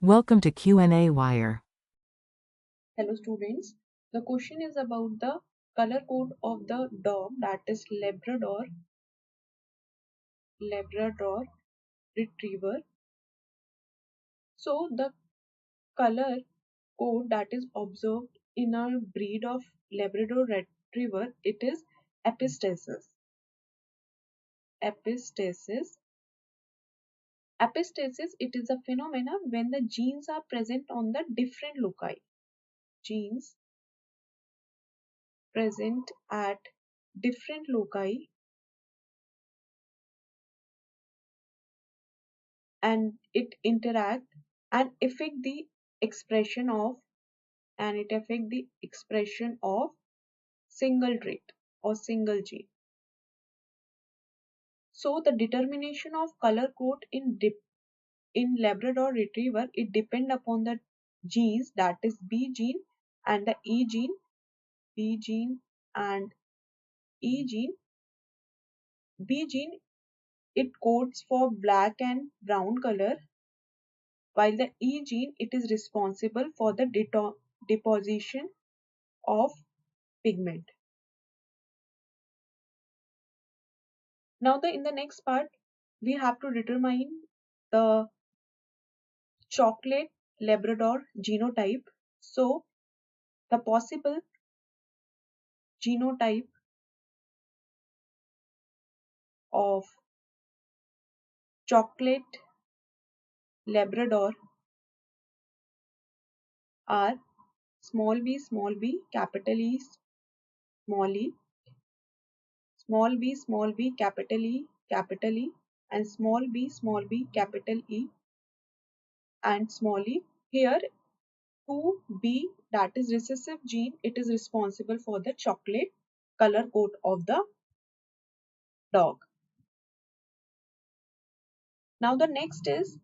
Welcome to qnawire. Hello students, the question is about the color code of the dog, that is Labrador Retriever. So the color code that is observed in a breed of Labrador Retriever, it is epistasis. Epistasis. Epistasis, it is a phenomena when the genes are present on the different loci. Genes present at different loci and it interact and affect the expression of single trait or single gene. So the determination of color code in Labrador Retriever, it depend upon the genes, that is B gene and the E gene. B gene and E gene. B gene, it codes for black and brown color, while the E gene, it is responsible for the deposition of pigment. Now in the next part, we have to determine the chocolate Labrador genotype. So the possible genotype of chocolate Labrador are small b, capital E, small e, small b, capital E, and small b, capital E, and small e. Here 2B, that is recessive gene, it is responsible for the chocolate color code of the dog. Now the next is,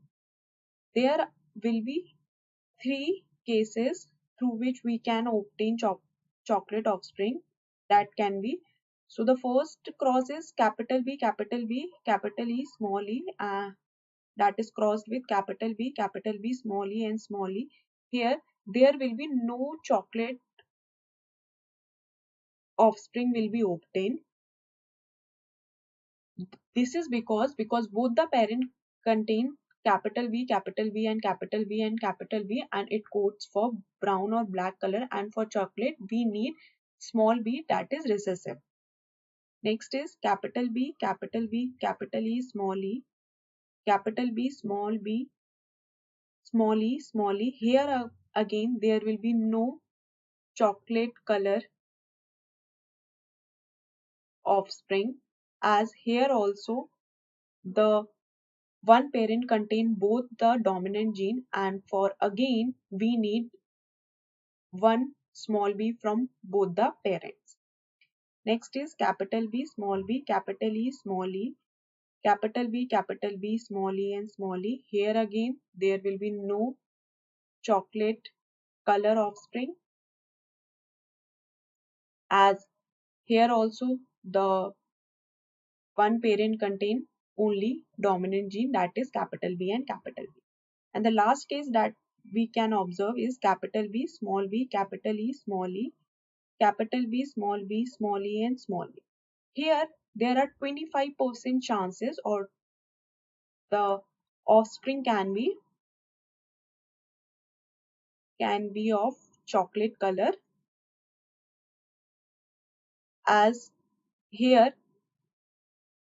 there will be 3 cases through which we can obtain chocolate offspring. That can be, so the first cross is capital B, capital E, small e, that is crossed with capital B, small e, and small e. Here there will be no chocolate offspring will be obtained. This is because both the parent contain capital B, and capital B, and it codes for brown or black color, and for chocolate we need small b, that is recessive. Next is capital B, capital E, small e, capital B, small e, small e. Here again there will be no chocolate color offspring, as here also the one parent contain both the dominant gene, and for again we need one small b from both the parents. Next is capital B, capital E, small e, capital B, small e, and small e. Here again there will be no chocolate color offspring, as here also the one parent contain only dominant gene, that is capital B and capital B. And the last case that we can observe is capital B, capital E, small e, capital B, small e, and small e. Here there are 25% chances, or the offspring can be of chocolate color, as here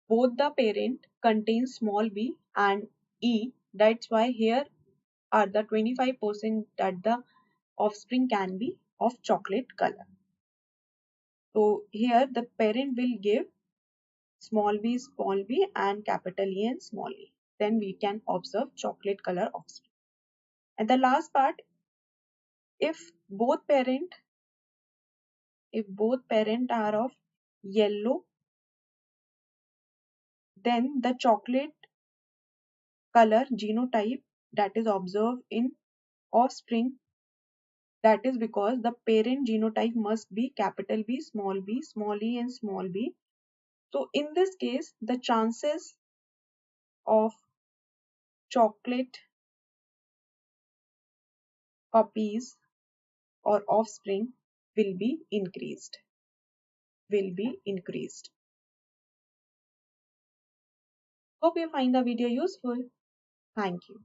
both the parent contains small b and e. That's why here are the 25% that the offspring can be of chocolate color. So here the parent will give small b, and capital E and small e. Then we can observe chocolate color offspring. And the last part, if both parent are of yellow, then the chocolate color genotype that is observed in offspring, that is because the parent genotype must be capital B, small e, and small b. So in this case the chances of chocolate puppies or offspring will be increased. Will be increased. Hope you find the video useful. Thank you.